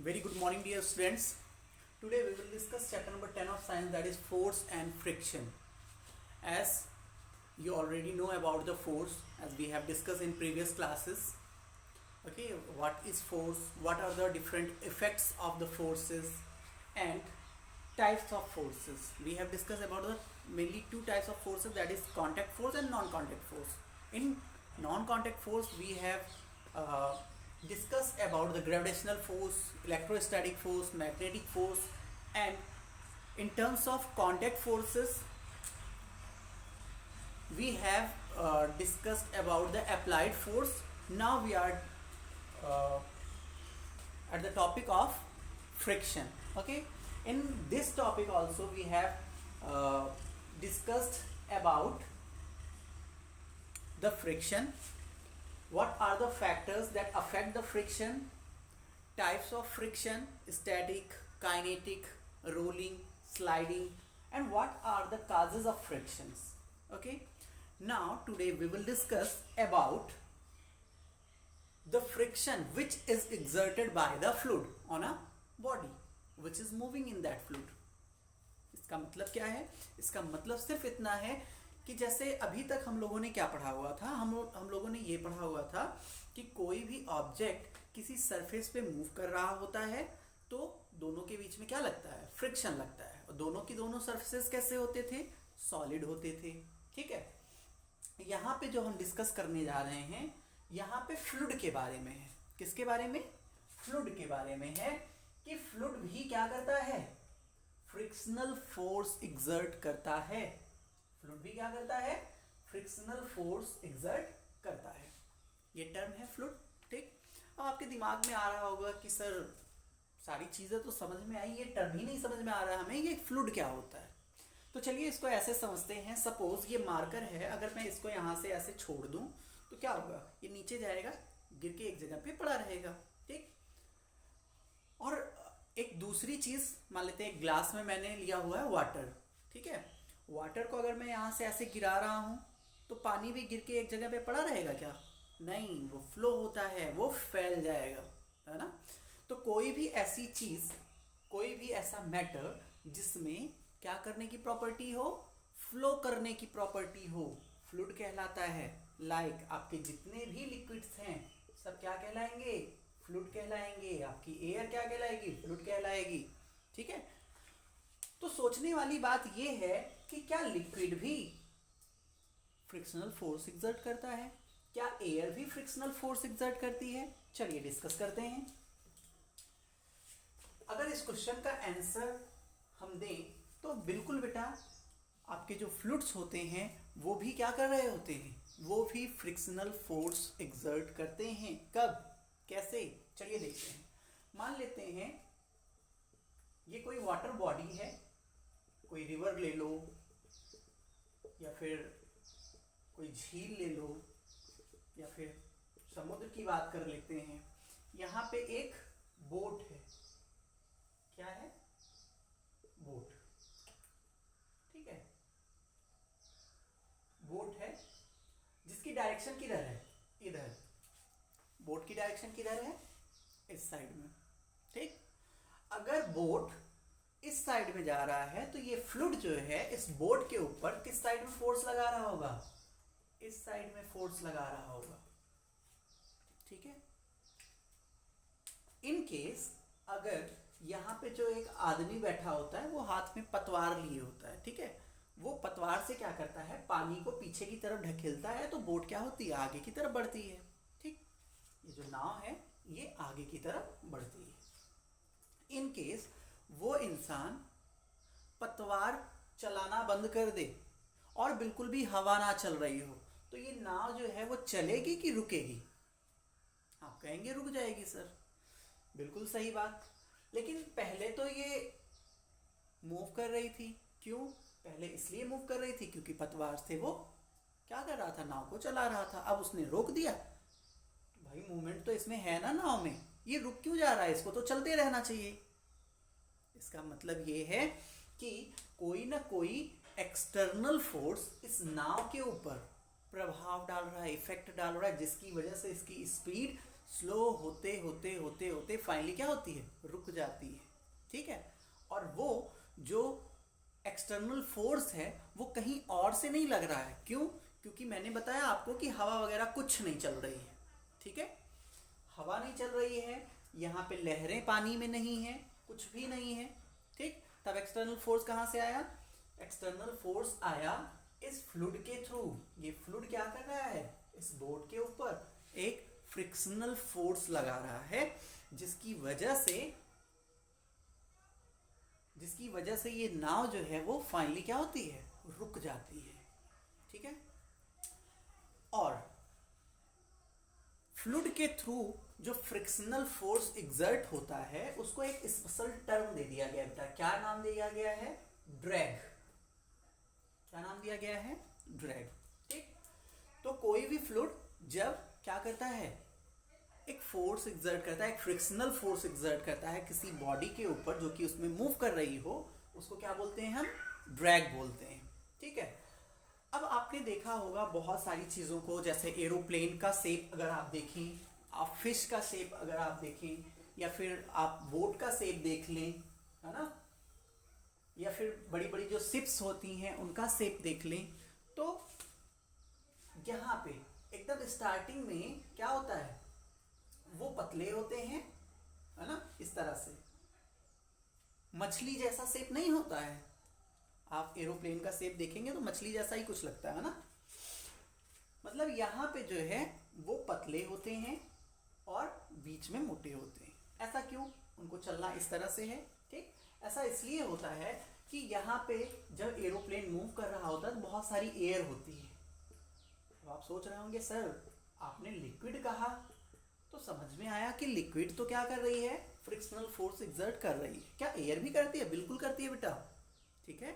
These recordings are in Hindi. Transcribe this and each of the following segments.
Very good morning, dear students. Today we will discuss chapter number 10 of science, that is force and friction. As you already know about the force, as we have discussed in previous classes. Okay, what is force? What are the different effects of the forces and types of forces? We have discussed about the mainly two types of forces, that is contact force and non-contact force. In non-contact force, we have uh, discussed about the gravitational force, electrostatic force, magnetic force, and in terms of contact forces, we have discussed about the applied force. Now we are uh, at the topic of friction. Okay, in this topic also we have uh, discussed about the friction. What are the factors that affect the friction? Types of friction: static, kinetic, rolling, sliding, and what are the causes of frictions? Okay, now today we will discuss about the friction which is exerted by the fluid on a body which is moving in that fluid. इसका मतलब क्या है? इसका मतलब सिर्फ इतना है कि जैसे अभी तक हम लोगों ने क्या पढ़ा हुआ था, हम लोगों ने ये पढ़ा हुआ था कि कोई भी ऑब्जेक्ट किसी सरफेस पे मूव कर रहा होता है तो दोनों के बीच में क्या लगता है? फ्रिक्शन लगता है। और दोनों की दोनों सरफेसेस कैसे होते थे? सॉलिड होते थे। ठीक है, यहाँ पे जो हम डिस्कस करने जा रहे हैं, यहाँ पे फ्लूइड के बारे में है। किसके बारे में? फ्लूइड के बारे में है कि फ्लूइड भी क्या करता है? फ्रिक्शनल फोर्स एग्जर्ट करता है। फ्लूइड भी क्या करता है? फ्रिक्शनल फोर्स एग्जर्ट करता है। ये टर्म है फ्लूइड। ठीक, अब आपके दिमाग में आ रहा होगा कि सर सारी चीज़ें तो समझ में आई, ये टर्म ही नहीं समझ में आ रहा हमें, ये फ्लूइड क्या होता है। तो चलिए इसको ऐसे समझते हैं। सपोज ये मार्कर है, अगर मैं इसको यहाँ से ऐसे छोड़ दूँ तो क्या होगा? ये नीचे जाएगा, गिर के एक जगह पे पड़ा रहेगा। ठीक, और एक दूसरी चीज़ मान लेते हैं, ग्लास में मैंने लिया हुआ है वाटर। ठीक है, वाटर को अगर मैं यहाँ से ऐसे गिरा रहा हूँ तो पानी भी गिर के एक जगह पे पड़ा रहेगा क्या? नहीं, वो फ्लो होता है, वो फैल जाएगा, है ना। तो कोई भी ऐसी चीज़, कोई भी ऐसा मैटर जिसमें क्या करने की प्रॉपर्टी हो? फ्लो करने की प्रॉपर्टी हो, फ्लूइड कहलाता है। लाइक आपके जितने भी लिक्विड्स हैं सब क्या कहलाएंगे? फ्लूइड कहलाएंगे। आपकी एयर क्या कहलाएगी? फ्लूइड कहलाएगी। ठीक है, तो सोचने वाली बात यह है कि क्या लिक्विड भी फ्रिक्शनल फोर्स एग्जर्ट करता है? क्या एयर भी फ्रिक्शनल फोर्स एग्जर्ट करती है? चलिए डिस्कस करते हैं। अगर इस क्वेश्चन का आंसर हम दें तो बिल्कुल बेटा, आपके जो फ्लूइड्स होते हैं वो भी क्या कर रहे होते हैं? वो भी फ्रिक्शनल फोर्स एग्जर्ट करते हैं। कब, कैसे? चलिए देखते हैं। मान लेते हैं ये कोई वाटर बॉडी है, कोई रिवर ले लो या फिर कोई झील ले लो या फिर समुद्र की बात कर लेते हैं। यहाँ पे एक बोट है। क्या है? बोट। ठीक है, बोट है जिसकी डायरेक्शन किधर है? इधर। बोट की डायरेक्शन किधर है? इस साइड में। ठीक, अगर बोट इस साइड में जा रहा है तो ये फ्लूइड जो है इस बोट के ऊपर किस साइड में फोर्स लगा रहा होगा? इस साइड में फोर्स लगा रहा होगा। ठीक है, इन केस अगर यहाँ पे जो एक आदमी बैठा होता है वो हाथ में पतवार लिए होता है। ठीक है, वो पतवार से क्या करता है? पानी को पीछे की तरफ ढकेलता है तो बोट क्या होती है? आगे की तरफ बढ़ती है। ठीक, ये जो नाव है ये आगे की तरफ बढ़ती है। इन केस वो इंसान पतवार चलाना बंद कर दे और बिल्कुल भी हवा ना चल रही हो तो ये नाव जो है वो चलेगी कि रुकेगी? आप कहेंगे रुक जाएगी सर। बिल्कुल सही बात। लेकिन पहले तो ये मूव कर रही थी। क्यों? पहले इसलिए मूव कर रही थी क्योंकि पतवार से वो क्या कर रहा था? नाव को चला रहा था। अब उसने रोक दिया तो भाई मूवमेंट तो इसमें है ना नाव में, ये रुक क्यों जा रहा है? इसको तो चलते रहना चाहिए। इसका मतलब ये है कि कोई ना कोई एक्सटर्नल फोर्स इस नाव के ऊपर प्रभाव डाल रहा है, इफेक्ट डाल रहा है, जिसकी वजह से इसकी स्पीड स्लो होते होते होते होते फाइनली क्या होती है, रुक जाती है। ठीक है, और वो जो एक्सटर्नल फोर्स है वो कहीं और से नहीं लग रहा है। क्यों? क्योंकि मैंने बताया आपको कि हवा वगैरह कुछ नहीं चल रही है। ठीक है, हवा नहीं चल रही है, यहाँ पे लहरें पानी में नहीं है, कुछ भी नहीं है। ठीक, तब एक्सटर्नल फोर्स कहाँ से आया? एक्सटर्नल फोर्स आया इस फ्लूइड के थ्रू। ये फ्लूइड क्या कर रहा है, इस बोट के ऊपर एक फ्रिक्शनल फोर्स लगा रहा है, जिसकी वजह से ये नाव जो है वो फाइनली क्या होती है, रुक जाती है। ठीक है, और फ्लूइड के थ्रू जो फ्रिक्शनल फोर्स एग्जर्ट होता है उसको एक स्पेशल टर्म दे दिया गया था। क्या नाम दिया गया है? ड्रैग। क्या नाम दिया गया है? ड्रैग। ठीक, तो कोई भी फ्लूइड जब क्या करता है, एक फोर्स एग्जर्ट करता है, एक फ्रिक्शनल फोर्स एग्जर्ट करता है किसी बॉडी के ऊपर जो कि उसमें मूव कर रही हो, उसको क्या बोलते हैं हम? ड्रैग बोलते हैं। ठीक है, अब आपने देखा होगा बहुत सारी चीज़ों को, जैसे एरोप्लेन का शेप अगर आप देखें, आप फिश का शेप अगर आप देखें, या फिर आप बोट का शेप देख लें, है ना, या फिर बड़ी बड़ी जो शिप्स होती हैं उनका शेप देख लें, तो यहाँ पे एकदम स्टार्टिंग में क्या होता है, वो पतले होते हैं, है ना, इस तरह से मछली जैसा शेप नहीं होता है। आप एरोप्लेन का शेप देखेंगे तो मछली जैसा ही कुछ लगता है ना, मतलब यहाँ पे जो है वो पतले होते हैं और बीच में मोटे होते हैं। ऐसा क्यों? उनको चलना इस तरह से है। ठीक, ऐसा इसलिए होता है कि यहाँ पे जब एरोप्लेन मूव कर रहा होता है तो बहुत सारी एयर होती है। अब आप सोच रहे होंगे सर आपने लिक्विड कहा, तो समझ में आया कि लिक्विड तो क्या कर रही है, फ्रिक्शनल फोर्स एग्जर्ट कर रही है। क्या एयर भी करती है? बिल्कुल करती है बेटा। ठीक है,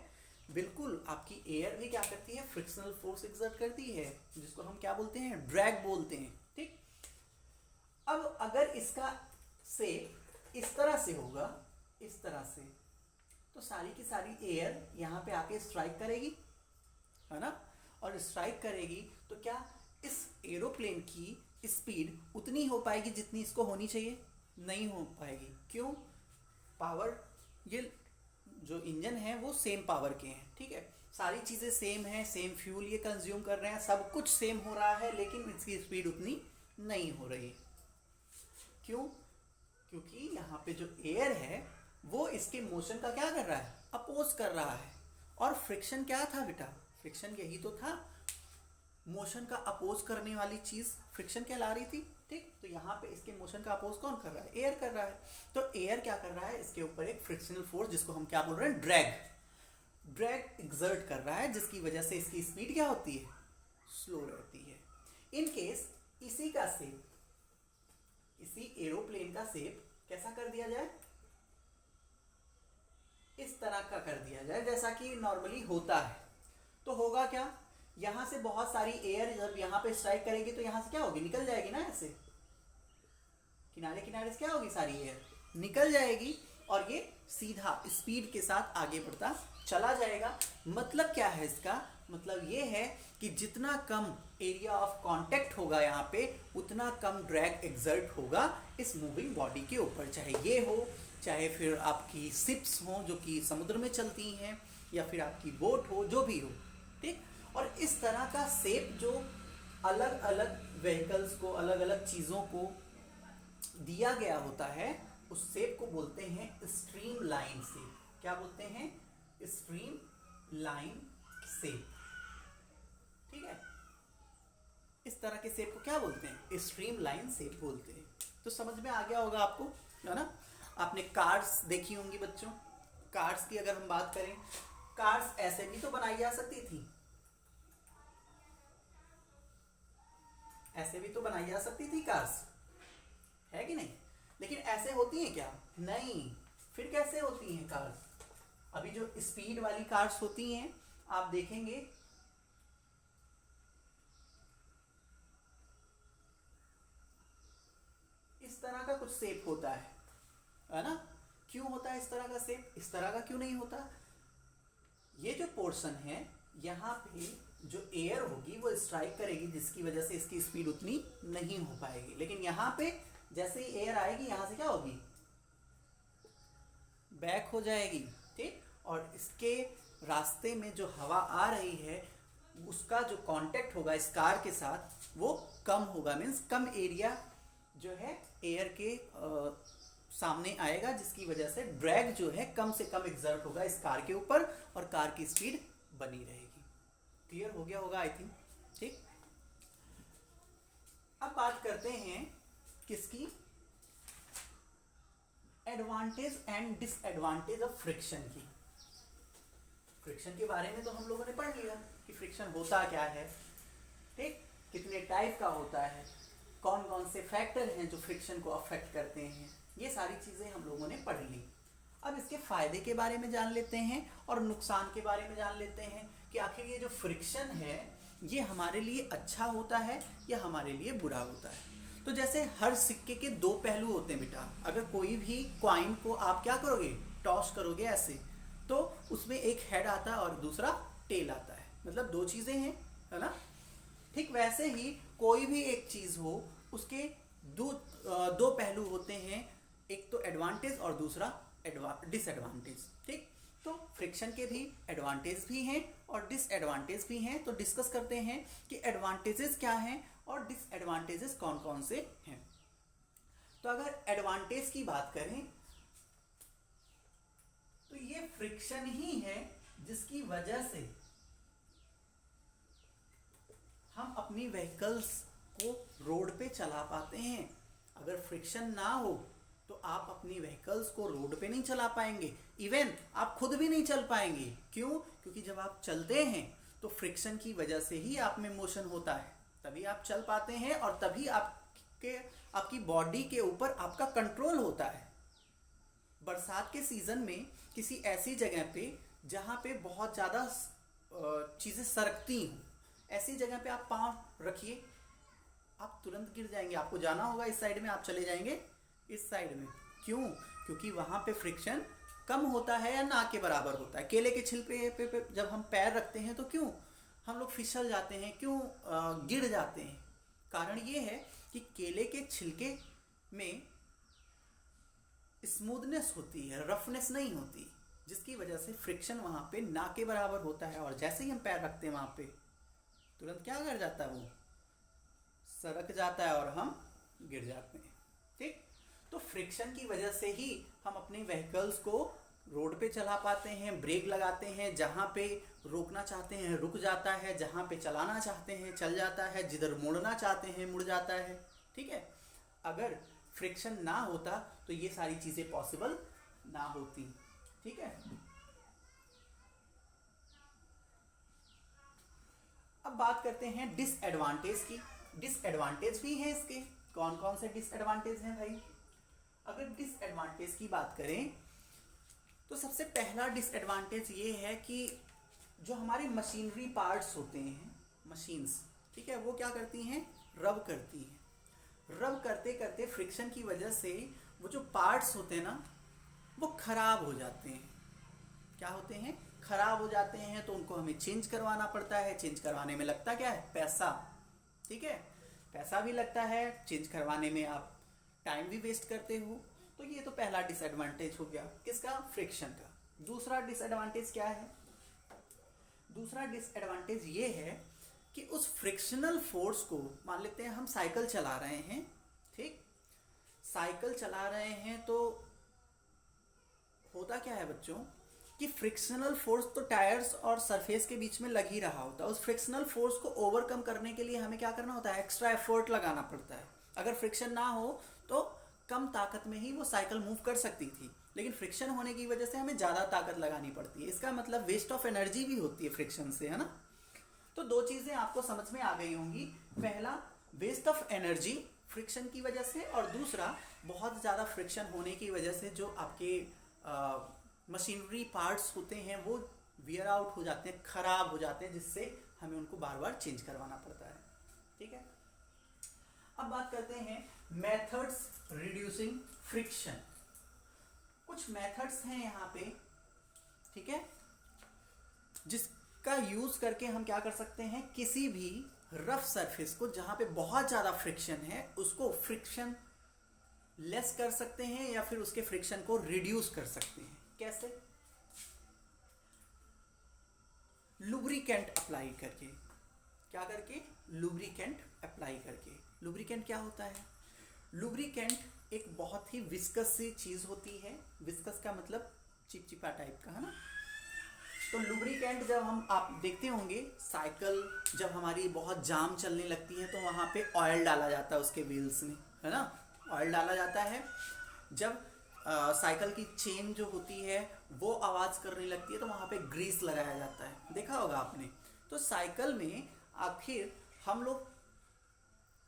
बिल्कुल आपकी एयर भी क्या करती है, फ्रिक्शनल फोर्स एग्जर्ट करती है, जिसको हम क्या बोलते हैं, ड्रैग बोलते हैं। ठीक, अब अगर इसका शेप इस तरह से होगा, इस तरह से, तो सारी की सारी एयर यहाँ पे आके स्ट्राइक करेगी, है ना, और स्ट्राइक करेगी तो क्या इस एरोप्लेन की स्पीड उतनी हो पाएगी जितनी इसको होनी चाहिए? नहीं हो पाएगी। क्यों? पावर, ये जो इंजन है वो सेम पावर के हैं। ठीक है, सारी चीज़ें सेम हैं, सेम फ्यूल ये कंज्यूम कर रहे हैं, सब कुछ सेम हो रहा है, लेकिन इसकी स्पीड उतनी नहीं हो रही। क्यों? क्योंकि यहाँ पे जो एयर है वो इसके मोशन का क्या कर रहा है, अपोज कर रहा है। और फ्रिक्शन क्या था बेटा? फ्रिक्शन यही तो था, मोशन का अपोज करने वाली चीज फ्रिक्शन कहला रही थी। ठीक, तो यहाँ पे इसके मोशन का अपोज कौन कर रहा है? एयर कर रहा है। तो एयर क्या कर रहा है, इसके ऊपर एक फ्रिक्शनल फोर्स, जिसको हम क्या बोल रहे हैं, ड्रैग एग्जर्ट कर रहा है, जिसकी वजह से इसकी स्पीड क्या होती है, स्लो रहती है। इन केस इसी का शेप, इसी एरोप्लेन का शेप कैसा कर दिया जाए, इस तरह का कर दिया जाए जैसा कि नॉर्मली होता है, तो होगा क्या, यहां से बहुत सारी एयर जब यहाँ पे स्ट्राइक करेगी तो यहाँ से क्या होगी, निकल जाएगी ना, ऐसे किनारे किनारे से क्या होगी, सारी एयर निकल जाएगी और ये सीधा स्पीड के साथ आगे बढ़ता चला जाएगा। मतलब क्या है इसका, मतलब ये है कि जितना कम एरिया ऑफ कांटेक्ट होगा यहाँ पे, उतना कम ड्रैग एक्सर्ट होगा इस मूविंग बॉडी के ऊपर, चाहे ये हो, चाहे फिर आपकी शिप्स हो जो कि समुद्र में चलती हैं, या फिर आपकी बोट हो, जो भी हो। ठीक, और इस तरह का शेप जो अलग अलग व्हीकल्स को, अलग अलग चीज़ों को दिया गया होता है, उस शेप को बोलते हैं स्ट्रीम लाइन शेप। क्या बोलते हैं, स्ट्रीम लाइन शेप। ठीक है, इस तरह के शेप को क्या बोलते हैं, स्ट्रीम लाइन शेप बोलते हैं। तो समझ में आ गया होगा आपको, है ना। आपने कार्स देखी होंगी बच्चों, कार्स की अगर हम बात करें, कार्स ऐसे भी तो बनाई जा सकती थी, ऐसे भी तो बनाई जा सकती थी कार्स, है कि नहीं, लेकिन ऐसे होती हैं क्या, नहीं। फिर कैसे होती हैं कार्स, अभी जो स्पीड वाली कार्स होती हैं आप देखेंगे इस तरह का कुछ शेप होता है ना। क्यों होता है इस तरह का शेप, इस तरह का क्यों नहीं होता, ये जो पोर्शन है यहाँ पे जो एयर होगी वो स्ट्राइक करेगी, जिसकी वजह से इसकी स्पीड उतनी नहीं हो पाएगी, लेकिन यहाँ पे जैसे ही एयर आएगी यहाँ से क्या होगी, बैक हो जाएगी, ठीक। और इसके रास्ते में जो हवा आ रही है उसका जो कांटेक्ट होगा इस कार के साथ वो कम होगा, मीन्स कम एरिया जो है एयर के सामने आएगा, जिसकी वजह से ड्रैग जो है कम से कम एग्जर्ट होगा इस कार के ऊपर और कार की स्पीड बनी रहेगी। क्लियर हो गया होगा आई थिंक, ठीक। अब बात करते हैं किसकी, advantage and disadvantage of friction की। फ्रिक्शन के बारे में तो हम लोगों ने पढ़ लिया कि फ्रिक्शन होता क्या है, ठीक, कितने टाइप का होता है, कौन कौन से फैक्टर हैं जो फ्रिक्शन को अफेक्ट करते हैं, ये सारी चीज़ें हम लोगों ने पढ़ ली। अब इसके फायदे के बारे में जान लेते हैं और नुकसान के बारे में जान लेते हैं कि आखिर ये जो फ्रिक्शन है ये हमारे लिए अच्छा होता है या हमारे लिए बुरा होता है। तो जैसे हर सिक्के के दो पहलू होते हैं बेटा, अगर कोई भी कॉइन को आप क्या करोगे, टॉस करोगे ऐसे, तो उसमें एक हेड आता है और दूसरा टेल आता है, मतलब दो चीज़ें हैं, है ना। ठीक वैसे ही कोई भी एक चीज़ हो उसके दो पहलू होते हैं, एक तो एडवांटेज और दूसरा डिसएडवांटेज, ठीक। तो फ्रिक्शन के भी एडवांटेज भी हैं और डिसएडवांटेज भी हैं। तो डिस्कस करते हैं कि एडवांटेजेस क्या हैं और डिसएडवांटेजेस कौन कौन से हैं। तो अगर एडवांटेज की बात करें तो ये फ्रिक्शन ही है जिसकी वजह से हम अपनी व्हीकल्स को रोड पे चला पाते हैं। अगर फ्रिक्शन ना हो तो आप अपनी व्हीकल्स को रोड पे नहीं चला पाएंगे, इवन आप खुद भी नहीं चल पाएंगे। क्यों? क्योंकि जब आप चलते हैं तो फ्रिक्शन की वजह से ही आप में मोशन होता है, तभी आप चल पाते हैं और तभी आपकी बॉडी के ऊपर आपका कंट्रोल होता है। बरसात के सीजन में किसी ऐसी जगह पे जहाँ पे बहुत ज़्यादा चीज़ें सरकती हों, ऐसी जगह पे आप पाँव रखिए, आप तुरंत गिर जाएंगे। आपको जाना होगा इस साइड में, आप चले जाएंगे इस साइड में। क्यों? क्योंकि वहाँ पे फ्रिक्शन कम होता है या ना के बराबर होता है। केले के छिलके पे जब हम पैर रखते हैं तो क्यों हम लोग फिसल जाते हैं, क्यों गिर जाते हैं? कारण ये है कि केले के छिलके में स्मूथनेस होती है, रफनेस नहीं होती, जिसकी वजह से फ्रिक्शन वहाँ पे ना के बराबर होता है। और जैसे ही हम पैर रखते हैं वहाँ पे तुरंत क्या कर जाता है, वो सरक जाता है और हम गिर जाते हैं, ठीक। तो फ्रिक्शन की वजह से ही हम अपने व्हीकल्स को रोड पे चला पाते हैं, ब्रेक लगाते हैं, जहाँ पे रोकना चाहते हैं रुक जाता है, जहाँ पे चलाना चाहते हैं चल जाता है, जिधर मुड़ना चाहते हैं मुड़ जाता है, ठीक है। अगर फ्रिक्शन ना होता तो ये सारी चीज़ें पॉसिबल ना होती, ठीक है। अब बात करते हैं डिसएडवांटेज की। डिसएडवांटेज भी हैं इसके। कौन कौन से डिसएडवांटेज हैं भाई? अगर डिसएडवांटेज की बात करें तो सबसे पहला डिसएडवांटेज ये है कि जो हमारी मशीनरी पार्ट्स होते हैं, मशीन्स, ठीक है, वो क्या करती हैं, रब करती हैं। रब करते करते फ्रिक्शन की वजह से वो जो पार्ट्स होते हैं ना वो खराब हो जाते हैं। क्या होते हैं? खराब हो जाते हैं। तो उनको हमें चेंज करवाना पड़ता है। चेंज करवाने में लगता क्या है? पैसा, ठीक है, पैसा भी लगता है। चेंज करवाने में आप टाइम भी वेस्ट करते हो। तो ये तो पहला डिसएडवांटेज हो गया किसका? फ्रिक्शन का। दूसरा डिसएडवांटेज क्या है? दूसरा डिसएडवांटेज ये है कि उस फ्रिक्शनल फोर्स को, मान लेते हैं हम साइकिल चला रहे हैं, ठीक, साइकिल चला रहे हैं तो होता क्या है बच्चों कि फ्रिक्शनल फोर्स तो टायर्स और सरफेस के बीच में लग ही रहा होता है। उस फ्रिक्शनल फोर्स को ओवरकम करने के लिए हमें क्या करना होता है? एक्स्ट्रा एफर्ट लगाना पड़ता है। अगर फ्रिक्शन ना हो तो कम ताकत में ही वो साइकिल मूव कर सकती थी, लेकिन फ्रिक्शन होने की वजह से हमें ज़्यादा ताकत लगानी पड़ती है। इसका मतलब वेस्ट ऑफ एनर्जी भी होती है फ्रिक्शन से, है ना। तो दो चीज़ें आपको समझ में आ गई होंगी। पहला, वेस्ट ऑफ एनर्जी फ्रिक्शन की वजह से, और दूसरा, बहुत ज़्यादा फ्रिक्शन होने की वजह से जो आपके मशीनरी पार्ट्स होते हैं वो वियर आउट हो जाते हैं, खराब हो जाते हैं, जिससे हमें उनको बार बार चेंज करवाना पड़ता है, ठीक है। अब बात करते हैं मेथड्स रिड्यूसिंग फ्रिक्शन। कुछ मेथड्स हैं यहाँ पे, ठीक है, जिसका यूज करके हम क्या कर सकते हैं, किसी भी रफ सरफेस को जहाँ पे बहुत ज़्यादा फ्रिक्शन है उसको फ्रिक्शन लेस कर सकते हैं या फिर उसके फ्रिक्शन को रिड्यूस कर सकते हैं। कैसे? लुब्रिकेंट अप्लाई करके। क्या करके? लुब्रिकेंट अप्लाई करके। लुब्रिकेंट क्या होता है? लुब्रिकेंट एक बहुत ही विस्कस सी चीज़ होती है। विस्कस का मतलब चिपचिपा टाइप का, है ना। तो लुब्रिकेंट जब आप देखते होंगे साइकिल जब हमारी बहुत जाम चलने लगती है तो वहाँ पे ऑयल डाला जाता है उसके व्हील्स में, है ना। ऑयल डाला जाता है। जब साइकिल की चेन जो होती है वो आवाज़ करने लगती है तो वहाँ पे ग्रीस लगाया जाता है, देखा होगा आपने। तो साइकिल में आखिर हम लोग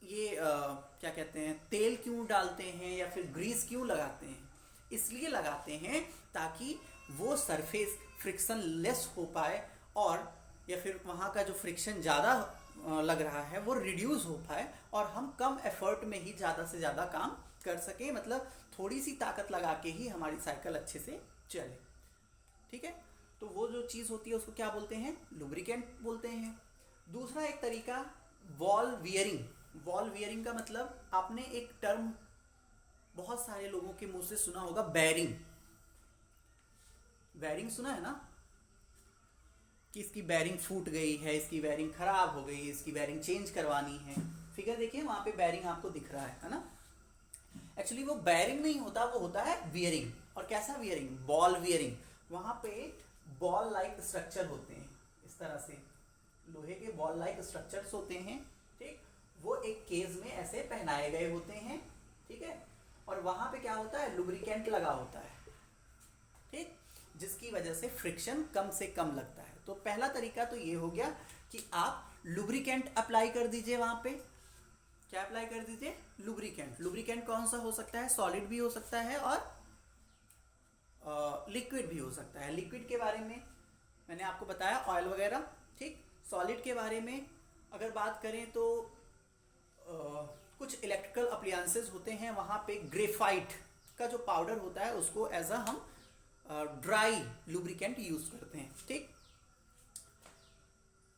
ये क्या कहते हैं, तेल क्यों डालते हैं या फिर ग्रीस क्यों लगाते हैं? इसलिए लगाते हैं ताकि वो सरफेस फ्रिक्शन लेस हो पाए और या फिर वहाँ का जो फ्रिक्शन ज़्यादा लग रहा है वो रिड्यूस हो पाए और हम कम एफर्ट में ही ज़्यादा से ज़्यादा काम कर सकें। मतलब थोड़ी सी ताकत लगा के ही हमारी साइकिल अच्छे से चले, ठीक है। तो वो जो चीज़ होती है उसको क्या बोलते हैं? लुब्रिकेंट बोलते हैं। दूसरा एक तरीका वॉल वियरिंग। वॉल वियरिंग का मतलब आपने एक टर्म बहुत सारे लोगों के मुंह से सुना होगा, बैरिंग। बैरिंग सुना है ना, कि इसकी बैरिंग फूट गई है, इसकी बैरिंग खराब हो गई, इसकी बैरिंग चेंज करवानी है। फिगर देखिए वहां पे बैरिंग आपको दिख रहा है ना। एक्चुअली वो बैरिंग नहीं होता, वो होता है वियरिंग। और कैसा वियरिंग? Ball wearing. वहां पे बॉल लाइक स्ट्रक्चर होते हैं, इस तरह से लोहे के बॉल लाइक स्ट्रक्चर्स होते हैं, ठीक। वो एक केज में ऐसे पहनाए गए होते हैं, ठीक है। और वहां पे क्या होता है? लुब्रिकेंट लगा होता है, ठीक, जिसकी वजह से फ्रिक्शन कम से कम लगता है। तो पहला तरीका तो ये हो गया कि आप लुब्रिकेंट अप्लाई कर दीजिए। वहां पे क्या अप्लाई कर दीजिए? लुब्रिकेंट। लुब्रिकेंट कौन सा हो सकता है? सॉलिड भी हो सकता है और लिक्विड भी हो सकता है। लिक्विड के बारे में मैंने आपको बताया, ऑयल वगैरह, ठीक। सॉलिड के बारे में अगर बात करें तो कुछ इलेक्ट्रिकल अप्लायंसेस होते हैं, वहाँ पे ग्रेफाइट का जो पाउडर होता है उसको एज अ हम ड्राई लुब्रिकेंट यूज करते हैं, ठीक।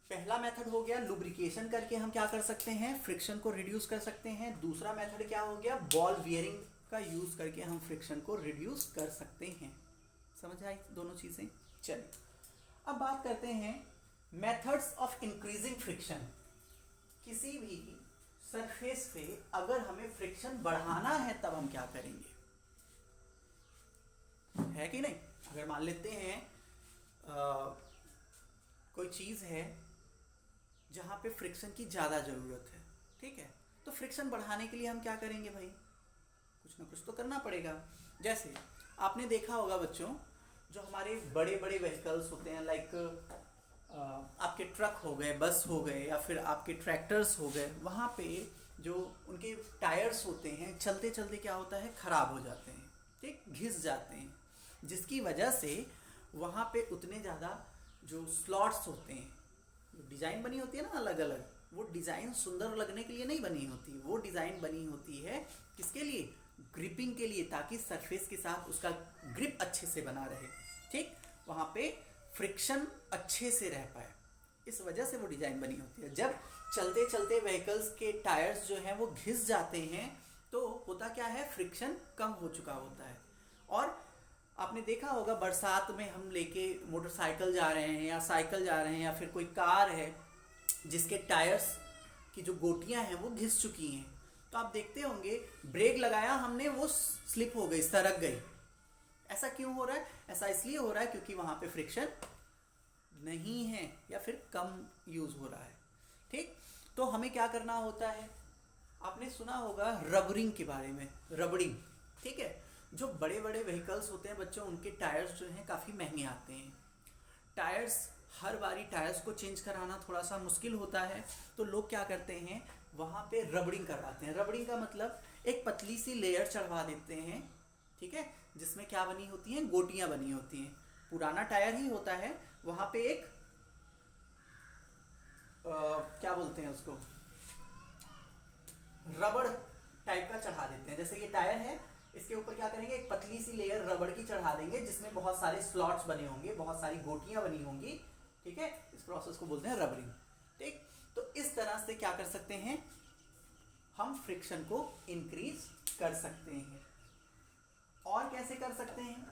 पहला मेथड हो गया लुब्रिकेशन करके हम क्या कर सकते हैं? फ्रिक्शन को रिड्यूस कर सकते हैं। दूसरा मेथड क्या हो गया? बॉल वियरिंग का यूज करके हम फ्रिक्शन को रिड्यूस कर सकते हैं। समझ आई दोनों चीजें? चलिए अब बात करते हैं मेथड्स ऑफ इंक्रीजिंग फ्रिक्शन। किसी भी सरफेस पे अगर हमें फ्रिक्शन बढ़ाना है तब हम क्या करेंगे, है कि नहीं। अगर मान लेते हैं कोई चीज़ है जहाँ पे फ्रिक्शन की ज़्यादा ज़रूरत है, ठीक है, तो फ्रिक्शन बढ़ाने के लिए हम क्या करेंगे भाई? कुछ ना कुछ तो करना पड़ेगा। जैसे आपने देखा होगा बच्चों, जो हमारे बड़े बड़े व्हीकल्स होते हैं, लाइक आपके ट्रक हो गए, बस हो गए, या फिर आपके ट्रैक्टर्स हो गए, वहाँ पे जो उनके टायर्स होते हैं चलते चलते क्या होता है? ख़राब हो जाते हैं, ठीक, घिस जाते हैं, जिसकी वजह से वहाँ पे उतने ज़्यादा जो स्लॉट्स होते हैं, जो डिज़ाइन बनी होती है ना अलग अलग, वो डिज़ाइन सुंदर लगने के लिए नहीं बनी होती, वो डिज़ाइन बनी होती है किसके लिए? ग्रिपिंग के लिए, ताकि सरफेस के साथ उसका ग्रिप अच्छे से बना रहे, ठीक, वहाँ पे फ्रिक्शन अच्छे से रह पाए, इस वजह से वो डिज़ाइन बनी होती है। जब चलते चलते व्हीकल्स के टायर्स जो हैं वो घिस जाते हैं तो होता क्या है? फ्रिक्शन कम हो चुका होता है। और आपने देखा होगा बरसात में हम लेके मोटरसाइकिल जा रहे हैं या साइकिल जा रहे हैं या फिर कोई कार है जिसके टायर्स की जो गोटियां हैं वो घिस चुकी हैं, तो आप देखते होंगे ब्रेक लगाया हमने, वो स्लिप हो गई, सरक गई। ऐसा क्यों हो रहा है? ऐसा इसलिए हो रहा है क्योंकि वहां पे फ्रिक्शन नहीं है या फिर कम यूज हो रहा है, ठीक। तो हमें क्या करना होता है? आपने सुना होगा रबरिंग के बारे में, रबड़िंग, ठीक है। जो बड़े बड़े व्हीकल्स होते हैं बच्चों, उनके टायर्स जो हैं काफ़ी महंगे आते हैं। टायर्स हर बारी टायर्स को चेंज कराना थोड़ा सा मुश्किल होता है, तो लोग क्या करते हैं? वहाँ पे रबड़िंग करवाते हैं। रबड़िंग का मतलब एक पतली सी लेयर चढ़वा देते हैं, ठीक है, जिसमें क्या बनी होती हैं? गोटियां बनी होती हैं। पुराना टायर ही होता है, वहाँ पे एक क्या बोलते हैं उसको, रबड़ टाइप का चढ़ा देते हैं। जैसे ये टायर है, इसके ऊपर क्या करेंगे? एक पतली सी लेयर रबड़ की चढ़ा देंगे जिसमें बहुत सारे स्लॉट्स बने होंगे, बहुत सारी गोटियां बनी होंगी, ठीक है। इस प्रोसेस को बोलते हैं रबरिंग, ठीक। तो इस तरह से क्या कर सकते हैं? हम फ्रिक्शन को इंक्रीज कर सकते हैं। और कैसे कर सकते हैं?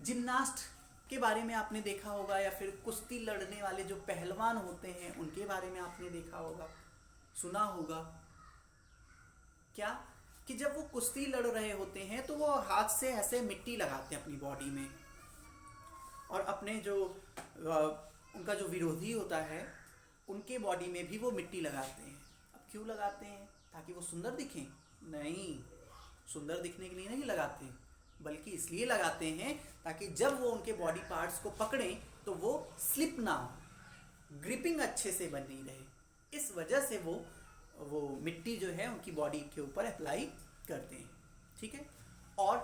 जिम्नास्ट के बारे में आपने देखा होगा, या फिर कुश्ती लड़ने वाले जो पहलवान होते हैं उनके बारे में आपने देखा होगा, सुना होगा। क्या कि जब वो कुश्ती लड़ रहे होते हैं तो वो हाथ से ऐसे मिट्टी लगाते हैं अपनी बॉडी में, और अपने जो उनका जो विरोधी होता है उनके बॉडी में भी वो मिट्टी लगाते हैं। अब क्यों लगाते हैं? ताकि वो सुंदर दिखें? नहीं, सुंदर दिखने के लिए नहीं लगाते, बल्कि इसलिए लगाते हैं ताकि जब वो उनके बॉडी पार्ट्स को पकड़ें तो वो स्लिप ना हो, ग्रिपिंग अच्छे से बनी रहे। इस वजह से वो मिट्टी जो है उनकी बॉडी के ऊपर अप्लाई करते हैं। ठीक है। और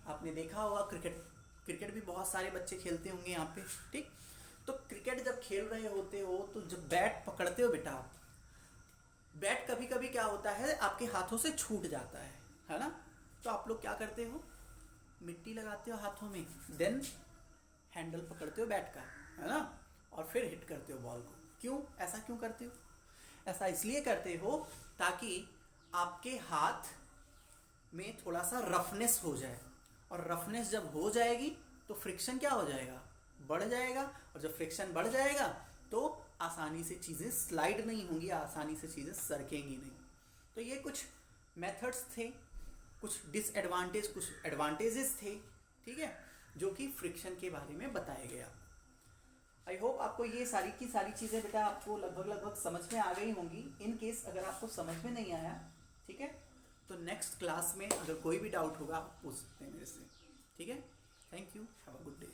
आपने देखा होगा क्रिकेट भी बहुत सारे बच्चे खेलते होंगे यहाँ पे। ठीक, तो क्रिकेट जब खेल रहे होते हो तो जब बैट पकड़ते हो बेटा, बैट कभी कभी क्या होता है आपके हाथों से छूट जाता है ना? तो आप लोग क्या करते हो? मिट्टी लगाते हो हाथों में, देन हैंडल पकड़ते हो बैट का, है ना? और फिर हिट करते हो बॉल को। क्यों ऐसा क्यों करते हो? ऐसा इसलिए करते हो ताकि आपके हाथ में थोड़ा सा रफनेस हो जाए, और रफनेस जब हो जाएगी तो फ्रिक्शन क्या हो जाएगा? बढ़ जाएगा, और जब फ्रिक्शन बढ़ जाएगा तो आसानी से चीज़ें स्लाइड नहीं होंगी, आसानी से चीज़ें सरकेंगी नहीं। तो ये कुछ मेथड्स थे, कुछ डिसएडवांटेज, कुछ एडवांटेजेस थे, ठीक है, जो कि फ्रिक्शन के बारे में बताया गया। आई होप आपको ये सारी की सारी चीज़ें बेटा आपको लगभग समझ में आ गई होंगी। इन केस अगर आपको समझ में नहीं आया, ठीक है, तो नेक्स्ट क्लास में अगर कोई भी डाउट होगा आप पूछ सकते हैं मेरे से। ठीक है, thank you, have a good day.